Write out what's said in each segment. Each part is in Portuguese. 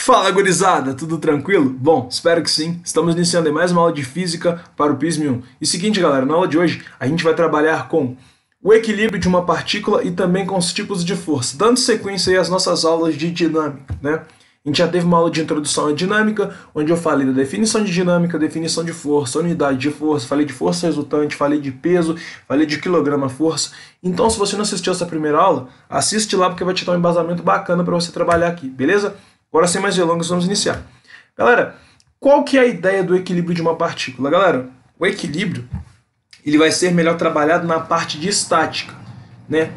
Fala, gurizada, tudo tranquilo? Bom, espero que sim. Estamos iniciando mais uma aula de física para o PISM-1. E seguinte, galera, na aula de hoje a gente vai trabalhar com o equilíbrio de uma partícula e também com os tipos de força, dando sequência aí às nossas aulas de dinâmica, né? A gente já teve uma aula de introdução à dinâmica, onde eu falei da definição de dinâmica, definição de força, unidade de força, falei de força resultante, falei de peso, falei de quilograma-força. Então, se você não assistiu essa primeira aula, assiste lá porque vai te dar um embasamento bacana para você trabalhar aqui, beleza? Agora, sem mais delongas, vamos iniciar. Galera, qual que é a ideia do equilíbrio de uma partícula? Galera, o equilíbrio ele vai ser melhor trabalhado na parte de estática, né?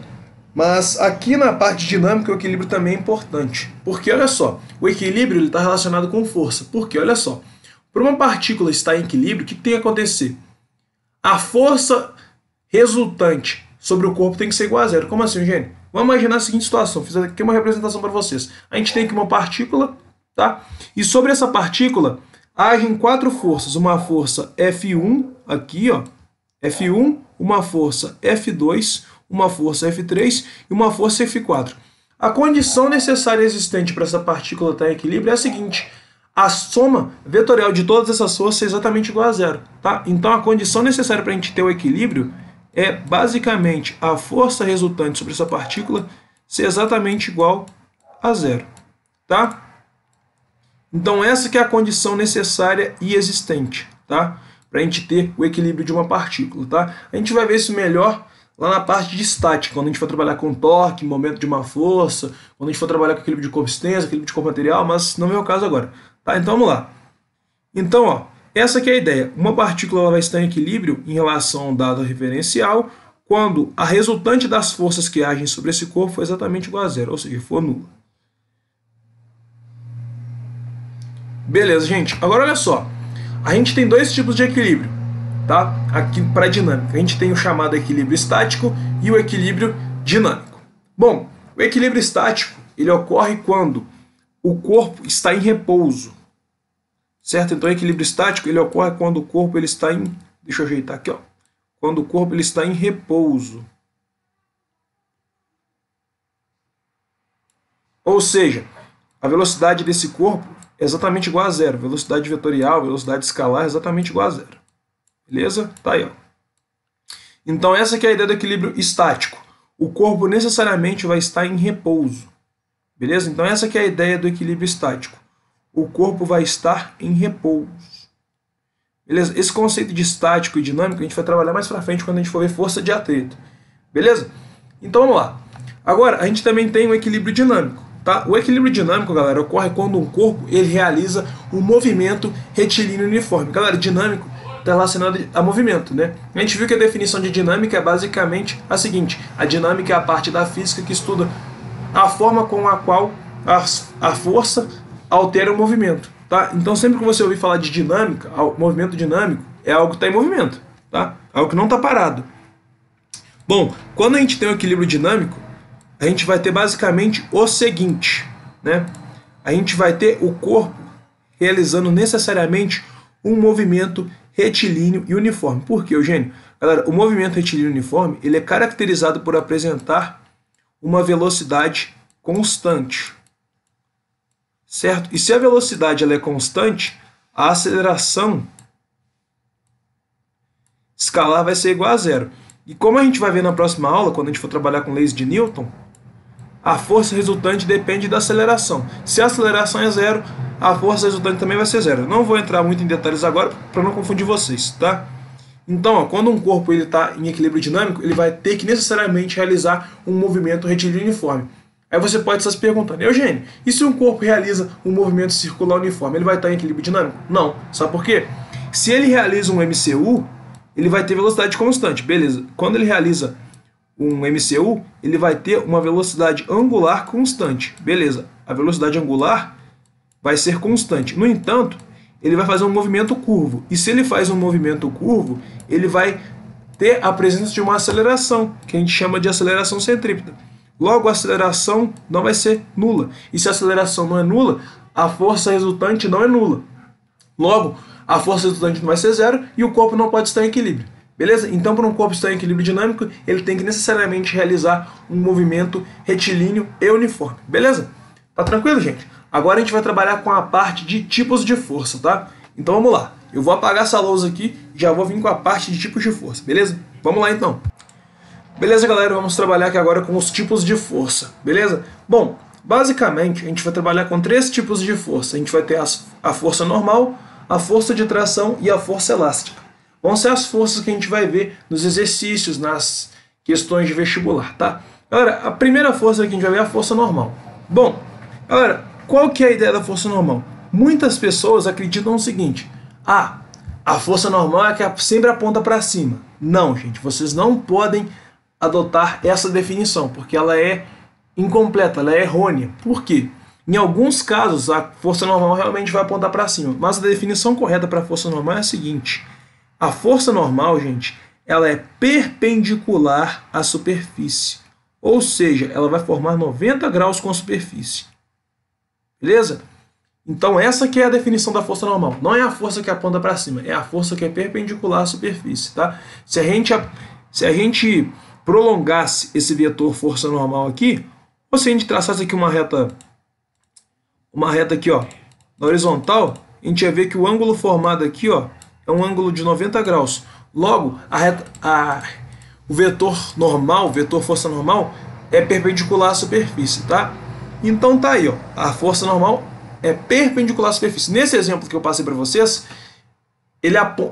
Mas aqui na parte dinâmica o equilíbrio também é importante. Porque, olha só, o equilíbrio está relacionado com força. Porque, olha só, para uma partícula estar em equilíbrio, o que tem que acontecer? A força resultante sobre o corpo tem que ser igual a zero. Como assim, Eugênio? Vamos imaginar a seguinte situação. Fiz aqui uma representação para vocês. A gente tem aqui uma partícula, tá? E sobre essa partícula agem quatro forças. Uma força F1, aqui, ó, F1, uma força F2, uma força F3 e uma força F4. A condição necessária existente para essa partícula estar em equilíbrio é a seguinte: a soma vetorial de todas essas forças é exatamente igual a zero, tá? Então a condição necessária para a gente ter o equilíbrio é basicamente a força resultante sobre essa partícula ser exatamente igual a zero, tá? Então essa que é a condição necessária e existente, tá? Para a gente ter o equilíbrio de uma partícula, tá? A gente vai ver isso melhor lá na parte de estática, quando a gente for trabalhar com torque, momento de uma força, quando a gente for trabalhar com equilíbrio de corpo extenso, equilíbrio de corpo material, mas não é o caso agora, tá? Então vamos lá. Então, ó, essa que é a ideia. Uma partícula ela vai estar em equilíbrio em relação ao dado referencial quando a resultante das forças que agem sobre esse corpo for exatamente igual a zero, ou seja, for nula. Beleza, gente. Agora olha só. A gente tem dois tipos de equilíbrio, tá? Aqui para a dinâmica. A gente tem o chamado equilíbrio estático e o equilíbrio dinâmico. Bom, o equilíbrio estático ele ocorre quando o corpo está em repouso. Certo? Então, o equilíbrio estático ele ocorre quando o corpo ele está em... Deixa eu ajeitar aqui, ó. Quando o corpo ele está em repouso. Ou seja, a velocidade desse corpo é exatamente igual a zero. Velocidade vetorial, velocidade escalar é exatamente igual a zero. Beleza? Tá aí, ó. Então, essa aqui é a ideia do equilíbrio estático. O corpo necessariamente vai estar em repouso. Beleza? Então, essa aqui é a ideia do equilíbrio estático. O corpo vai estar em repouso. Beleza? Esse conceito de estático e dinâmico a gente vai trabalhar mais pra frente quando a gente for ver força de atrito. Beleza? Então vamos lá. Agora, a gente também tem o equilíbrio dinâmico. Tá? O equilíbrio dinâmico, galera, ocorre quando um corpo ele realiza um movimento retilíneo uniforme. Galera, dinâmico está relacionado a movimento, né? A gente viu que a definição de dinâmica é basicamente a seguinte: a dinâmica é a parte da física que estuda a forma com a qual a força altera o movimento, tá? Então sempre que você ouvir falar de dinâmica, movimento dinâmico é algo que está em movimento, tá? Algo que não está parado. Bom, quando a gente tem o equilíbrio dinâmico, a gente vai ter basicamente o seguinte, né? A gente vai ter o corpo realizando necessariamente um movimento retilíneo e uniforme. Por quê, Eugênio? Galera, o movimento retilíneo e uniforme ele é caracterizado por apresentar uma velocidade constante. Certo? E se a velocidade ela é constante, a aceleração escalar vai ser igual a zero. E como a gente vai ver na próxima aula, quando a gente for trabalhar com leis de Newton, a força resultante depende da aceleração. Se a aceleração é zero, a força resultante também vai ser zero. Não vou entrar muito em detalhes agora para não confundir vocês, tá? Então, ó, quando um corpo está em equilíbrio dinâmico, ele vai ter que necessariamente realizar um movimento retilíneo uniforme. Aí você pode estar se perguntando: Eugênio, e se um corpo realiza um movimento circular uniforme, ele vai estar em equilíbrio dinâmico? Não. Sabe por quê? Se ele realiza um MCU, ele vai ter velocidade constante. Beleza. Quando ele realiza um MCU, ele vai ter uma velocidade angular constante. Beleza. A velocidade angular vai ser constante. No entanto, ele vai fazer um movimento curvo. E se ele faz um movimento curvo, ele vai ter a presença de uma aceleração, que a gente chama de aceleração centrípeta. Logo, a aceleração não vai ser nula. E se a aceleração não é nula, a força resultante não é nula. Logo, a força resultante não vai ser zero e o corpo não pode estar em equilíbrio. Beleza? Então, para um corpo estar em equilíbrio dinâmico, ele tem que necessariamente realizar um movimento retilíneo e uniforme. Beleza? Tá tranquilo, gente? Agora a gente vai trabalhar com a parte de tipos de força, tá? Então vamos lá. Eu vou apagar essa lousa aqui e já vou vir com a parte de tipos de força, beleza? Vamos lá então. Beleza, galera? Vamos trabalhar aqui agora com os tipos de força, beleza? Bom, basicamente a gente vai trabalhar com 3 tipos de força. A gente vai ter a força normal, a força de tração e a força elástica. Vão ser as forças que a gente vai ver nos exercícios, nas questões de vestibular, tá? Galera, a primeira força que a gente vai ver é a força normal. Bom, galera, qual que é a ideia da força normal? Muitas pessoas acreditam no seguinte: a força normal é que sempre aponta para cima. Não, gente, vocês não podem adotar essa definição, porque ela é incompleta, ela é errônea. Por quê? Em alguns casos, a força normal realmente vai apontar para cima, mas a definição correta para a força normal é a seguinte: a força normal, gente, ela é perpendicular à superfície, ou seja, ela vai formar 90 graus com a superfície. Beleza? Então essa que é a definição da força normal. Não é a força que aponta para cima, é a força que é perpendicular à superfície, tá? Se a gente prolongasse esse vetor força normal aqui, ou se a gente traçasse aqui uma reta aqui, ó, na horizontal, a gente ia ver que o ângulo formado aqui, ó, é um ângulo de 90 graus. Logo, o vetor normal, o vetor força normal, é perpendicular à superfície, tá? Então tá aí, ó, a força normal é perpendicular à superfície. Nesse exemplo que eu passei para vocês,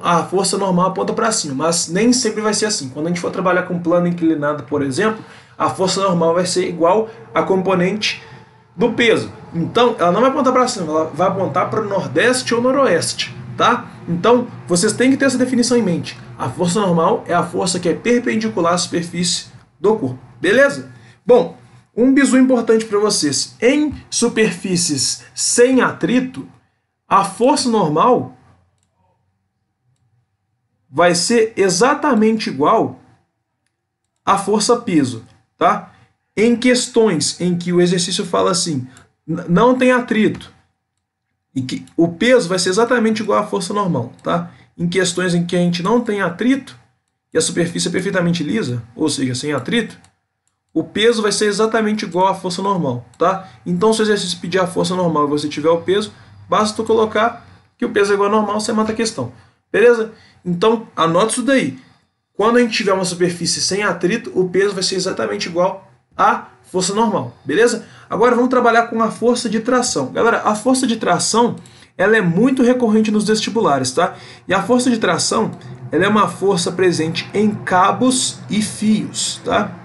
a força normal aponta para cima, mas nem sempre vai ser assim. Quando a gente for trabalhar com plano inclinado, por exemplo, a força normal vai ser igual à componente do peso. Então, ela não vai apontar para cima, ela vai apontar para o nordeste ou noroeste, tá? Então, vocês têm que ter essa definição em mente. A força normal é a força que é perpendicular à superfície do corpo, beleza? Bom, um bizu importante para vocês: em superfícies sem atrito, a força normal vai ser exatamente igual à força peso, tá? Em questões em que o exercício fala assim, não tem atrito, e que o peso vai ser exatamente igual à força normal, tá? Em questões em que a gente não tem atrito e a superfície é perfeitamente lisa, ou seja, sem atrito, o peso vai ser exatamente igual à força normal, tá? Então, se o exercício pedir a força normal e você tiver o peso, basta tu colocar que o peso é igual ao normal, você mata a questão. Beleza? Então, anota isso daí. Quando a gente tiver uma superfície sem atrito, o peso vai ser exatamente igual à força normal. Beleza? Agora vamos trabalhar com a força de tração. Galera, a força de tração, ela é muito recorrente nos vestibulares, tá? E a força de tração, ela é uma força presente em cabos e fios, tá?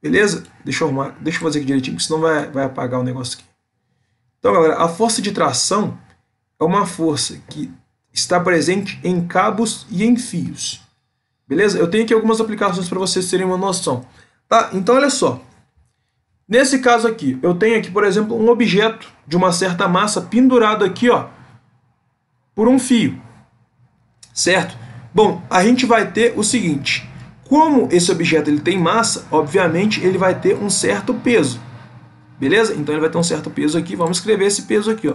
Beleza? Deixa eu fazer aqui direitinho, porque senão vai apagar o negócio aqui. Então, galera, a força de tração é uma força que está presente em cabos e em fios. Beleza? Eu tenho aqui algumas aplicações para vocês terem uma noção. Tá? Então, olha só. Nesse caso aqui, eu tenho aqui, por exemplo, um objeto de uma certa massa pendurado aqui, ó, por um fio. Certo? Bom, a gente vai ter o seguinte: como esse objeto ele tem massa, obviamente ele vai ter um certo peso. Beleza? Então ele vai ter um certo peso aqui. Vamos escrever esse peso aqui, ó.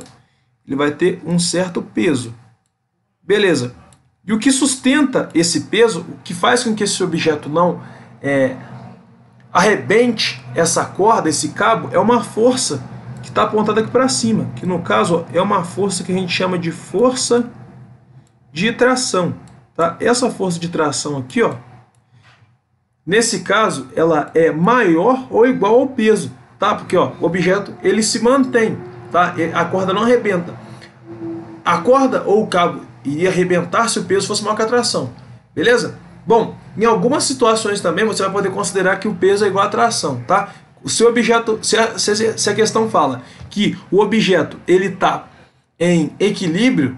Ele vai ter um certo peso. Beleza. E o que sustenta esse peso, o que faz com que esse objeto não arrebente essa corda, esse cabo, é uma força que está apontada aqui para cima, que no caso, ó, é uma força que a gente chama de força de tração. Tá? Essa força de tração aqui, ó, nesse caso, ela é maior ou igual ao peso, tá? Porque ó, o objeto ele se mantém, tá? A corda não arrebenta. A corda ou o cabo iria arrebentar se o peso fosse maior que a tração, beleza? Bom, em algumas situações também você vai poder considerar que o peso é igual à tração, tá? O seu objeto, se a questão fala que o objeto ele está em equilíbrio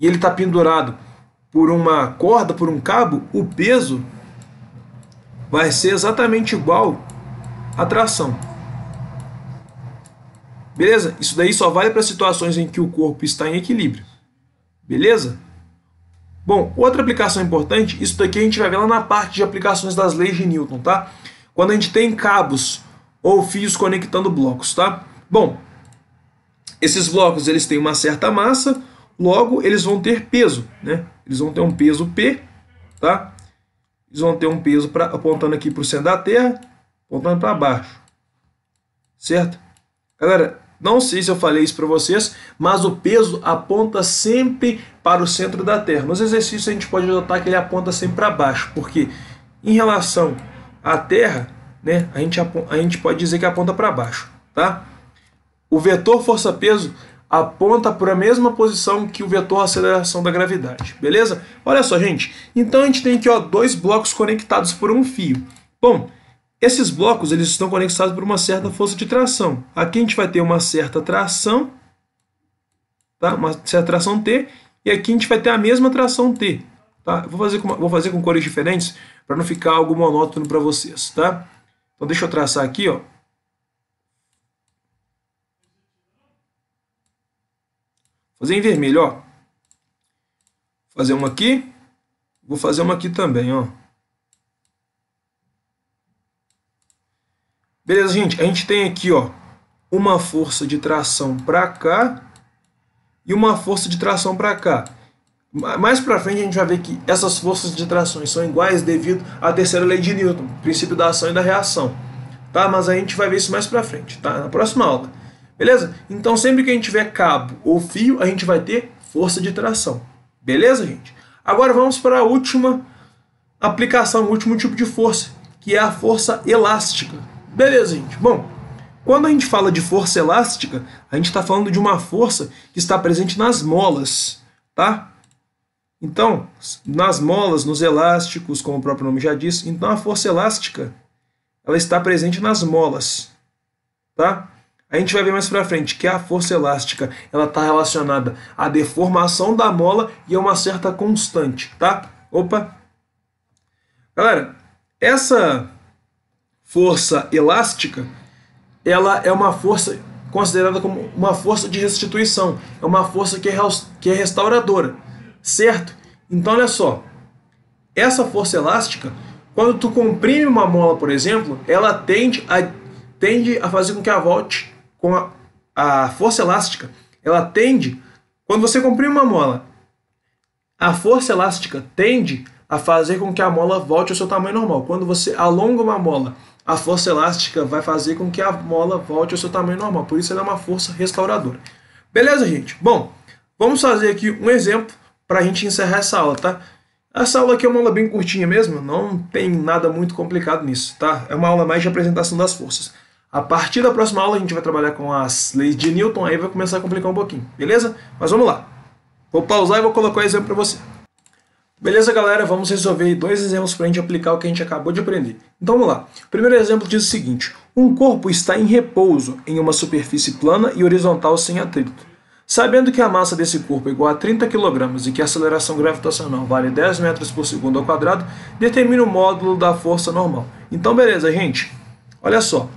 e ele está pendurado por uma corda, por um cabo, o peso vai ser exatamente igual à tração. Beleza? Isso daí só vale para situações em que o corpo está em equilíbrio. Beleza? Bom, outra aplicação importante, isso daqui a gente vai ver lá na parte de aplicações das leis de Newton, tá? Quando a gente tem cabos ou fios conectando blocos, tá? Bom, esses blocos eles têm uma certa massa, logo eles vão ter peso, né? Eles vão ter um peso P, tá? Eles vão ter um peso apontando aqui para o centro da Terra, apontando para baixo. certo? Galera, não sei se eu falei isso para vocês, mas o peso aponta sempre para o centro da Terra. Nos exercícios a gente pode notar que ele aponta sempre para baixo, porque em relação à Terra, né, a gente pode dizer que aponta para baixo, tá? O vetor força-peso aponta para a mesma posição que o vetor aceleração da gravidade, beleza? Olha só, gente, então a gente tem aqui, ó, dois blocos conectados por um fio. Bom, esses blocos eles estão conectados por uma certa força de tração. Aqui a gente vai ter uma certa tração, tá? Uma certa tração T, e aqui a gente vai ter a mesma tração T, tá? Vou fazer com cores diferentes para não ficar algo monótono para vocês, tá? Então deixa eu traçar aqui, ó. Fazer em vermelho, ó. Vou fazer uma aqui. Vou fazer uma aqui também, ó. Beleza, gente? A gente tem aqui, ó, uma força de tração para cá e uma força de tração para cá. Mais para frente a gente vai ver que essas forças de tração são iguais devido à terceira lei de Newton, princípio da ação e da reação, tá? Mas a gente vai ver isso mais para frente, tá? Na próxima aula. Beleza? Então sempre que a gente tiver cabo ou fio, a gente vai ter força de tração. Beleza, gente? Agora vamos para a última aplicação, o último tipo de força, que é a força elástica. Beleza, gente? Bom, quando a gente fala de força elástica, a gente está falando de uma força que está presente nas molas, tá? Então, nas molas, nos elásticos, como o próprio nome já diz, então a força elástica, ela está presente nas molas, tá? A gente vai ver mais pra frente que a força elástica, ela está relacionada à deformação da mola e a uma certa constante, tá? Opa! Galera, essa força elástica, ela é uma força considerada como uma força de restituição, é uma força que é restauradora, certo? Então, olha só, essa força elástica, quando tu comprime uma mola, por exemplo, ela tende a fazer com que ela volte com a força elástica. Ela tende, quando você comprime uma mola, a força elástica tende a fazer com que a mola volte ao seu tamanho normal. Quando você alonga uma mola, a força elástica vai fazer com que a mola volte ao seu tamanho normal. Por isso ela é uma força restauradora. Beleza, gente? Bom, vamos fazer aqui um exemplo para a gente encerrar essa aula, tá? Essa aula aqui é uma aula bem curtinha mesmo, não tem nada muito complicado nisso, tá? É uma aula mais de apresentação das forças. A partir da próxima aula a gente vai trabalhar com as leis de Newton, aí vai começar a complicar um pouquinho, beleza? Mas vamos lá. Vou pausar e vou colocar o exemplo para você. Beleza, galera? Vamos resolver dois exemplos para a gente aplicar o que a gente acabou de aprender. Então vamos lá. O primeiro exemplo diz o seguinte: um corpo está em repouso em uma superfície plana e horizontal sem atrito. Sabendo que a massa desse corpo é igual a 30 kg e que a aceleração gravitacional vale 10 metros por segundo ao quadrado, determina o módulo da força normal. Então beleza, gente? Olha só.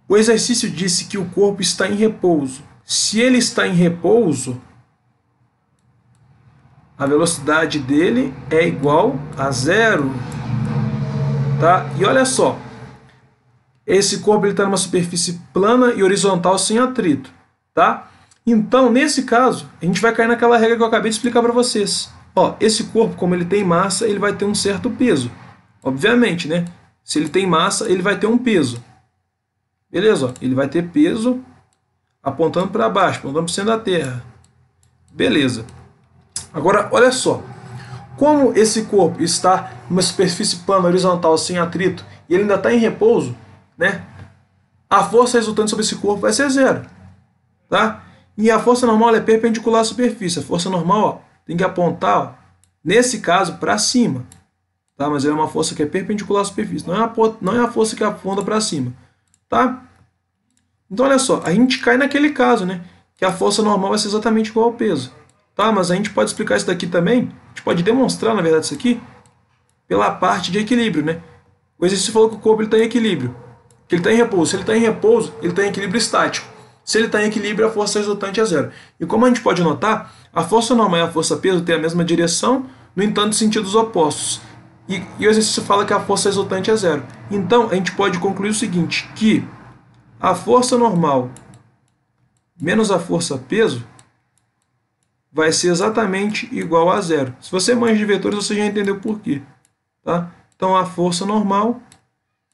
O exercício disse que o corpo está em repouso. Se ele está em repouso, a velocidade dele é igual a zero. Tá? E olha só, esse corpo está numa superfície plana e horizontal sem atrito. Tá? Então, nesse caso, a gente vai cair naquela regra que eu acabei de explicar para vocês. Ó, esse corpo, como ele tem massa, ele vai ter um certo peso. Obviamente, né? Se ele tem massa, ele vai ter um peso. Beleza? Ó, ele vai ter peso apontando para baixo, apontando para o centro da Terra. Beleza. Agora, olha só. Como esse corpo está numa superfície plana horizontal sem atrito e ele ainda está em repouso, né? A força resultante sobre esse corpo vai ser zero. Tá? E a força normal é perpendicular à superfície. A força normal, ó, tem que apontar, ó, nesse caso, para cima. Tá? Mas é uma força que é perpendicular à superfície. Não é a força que aponta para cima. Tá? Então, olha só. A gente cai naquele caso, né? Que a força normal vai ser exatamente igual ao peso. Tá? Mas a gente pode explicar isso daqui também. A gente pode demonstrar, na verdade, isso aqui pela parte de equilíbrio, né? O exercício falou que o corpo está em equilíbrio. Que ele está em repouso. Se ele está em repouso, ele está em equilíbrio estático. Se ele está em equilíbrio, a força resultante é zero. E como a gente pode notar, a força normal e a força peso têm a mesma direção, no entanto, sentidos opostos. E o exercício fala que a força resultante é zero. Então, a gente pode concluir o seguinte, que a força normal menos a força peso vai ser exatamente igual a zero. Se você manja de vetores, você já entendeu por quê. Tá? Então, a força normal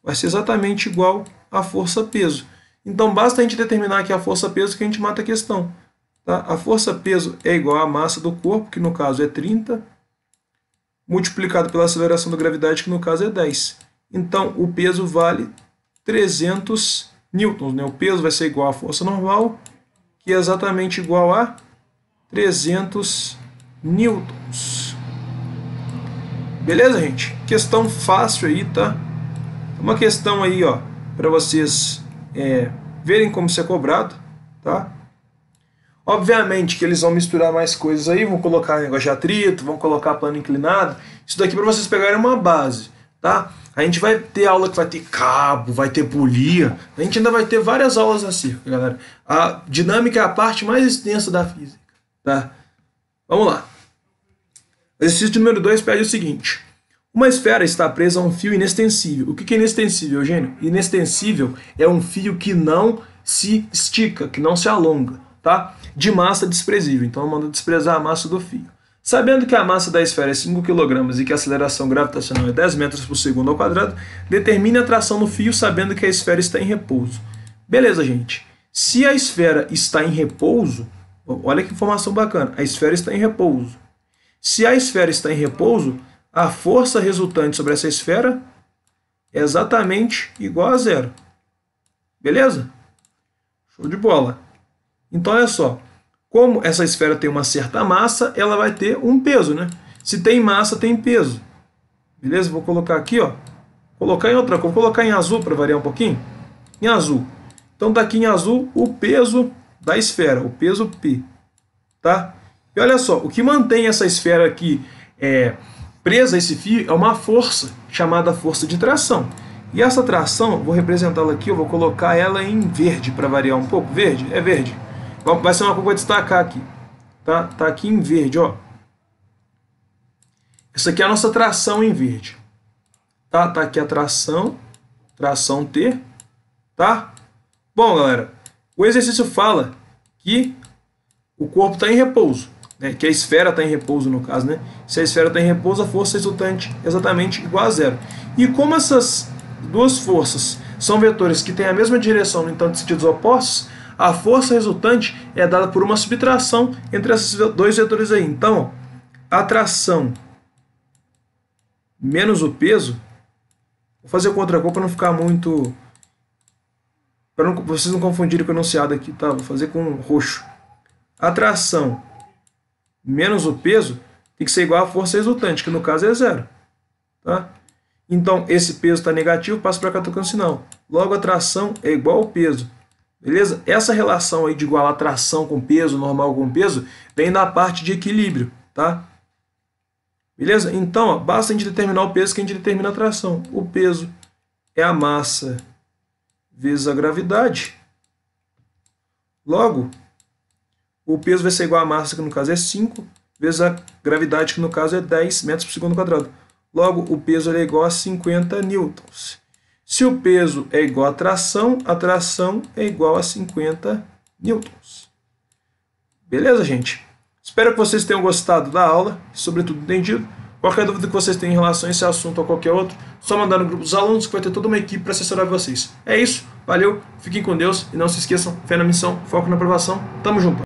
vai ser exatamente igual à força peso. Então basta a gente determinar aqui a força-peso que a gente mata a questão. Tá? A força-peso é igual à massa do corpo, que no caso é 30, multiplicado pela aceleração da gravidade, que no caso é 10. Então o peso vale 300 newtons. Né? O peso vai ser igual à força normal, que é exatamente igual a 300 newtons. Beleza, gente? Questão fácil aí, tá? Uma questão aí, ó, para vocês verem como isso é cobrado, tá? Obviamente que eles vão misturar mais coisas aí, vão colocar negócio de atrito, vão colocar plano inclinado. Isso daqui para vocês pegarem uma base, tá? A gente vai ter aula que vai ter cabo, vai ter polia. A gente ainda vai ter várias aulas acerca, galera. A dinâmica é a parte mais extensa da física, tá? Vamos lá. Exercício número 2 pede o seguinte. Uma esfera está presa a um fio inextensível. O que é inextensível, Eugênio? Inextensível é um fio que não se estica, que não se alonga, tá? De massa desprezível. Então, manda desprezar a massa do fio. Sabendo que a massa da esfera é 5 kg e que a aceleração gravitacional é 10 metros por segundo ao quadrado, determine a tração no fio sabendo que a esfera está em repouso. Beleza, gente. Se a esfera está em repouso, olha que informação bacana, a esfera está em repouso. Se a esfera está em repouso, a força resultante sobre essa esfera é exatamente igual a zero. Beleza? Show de bola. Então, olha só. Como essa esfera tem uma certa massa, ela vai ter um peso, né? Se tem massa, tem peso. Beleza? Vou colocar aqui, ó. Colocar em outra cor. Vou colocar em azul para variar um pouquinho. Em azul. Então, tá aqui em azul o peso da esfera, o peso P. Tá? E olha só, o que mantém essa esfera aqui presa a esse fio é uma força, chamada força de tração. E essa tração, vou representá-la aqui, eu vou colocar ela em verde para variar um pouco. Verde? É verde. Vai ser uma cor que eu vou destacar aqui. Tá? Tá aqui em verde, ó. Essa aqui é a nossa tração em verde. Tá? Tá aqui a tração T. Tá? Bom, galera, o exercício fala que o corpo está em repouso. Né, que a esfera está em repouso no caso, né? Se a esfera está em repouso, a força resultante é exatamente igual a zero. E como essas duas forças são vetores que têm a mesma direção, no entanto, em sentidos opostos, a força resultante é dada por uma subtração entre esses dois vetores aí. Então, a tração menos o peso, vou fazer com outra cor para não ficar muito... para vocês não confundirem com o enunciado aqui, tá? Vou fazer com roxo. A tração menos o peso tem que ser igual à força resultante, que no caso é zero. Tá? Então, esse peso está negativo, passa para cá tocando sinal. Logo, a tração é igual ao peso. Beleza? Essa relação aí de igual a tração com peso, normal com peso, vem da parte de equilíbrio. Tá? Beleza? Então, ó, basta a gente determinar o peso que a gente determina a tração. O peso é a massa vezes a gravidade. Logo, o peso vai ser igual à massa, que no caso é 5, vezes a gravidade, que no caso é 10 metros por segundo quadrado. Logo, o peso é igual a 50 newtons. Se o peso é igual à tração, a tração é igual a 50 newtons. Beleza, gente? Espero que vocês tenham gostado da aula, sobretudo entendido. Qualquer dúvida que vocês tenham em relação a esse assunto ou qualquer outro, só mandar no grupo dos alunos, que vai ter toda uma equipe para assessorar vocês. É isso, valeu, fiquem com Deus e não se esqueçam, fé na missão, foco na aprovação, tamo junto.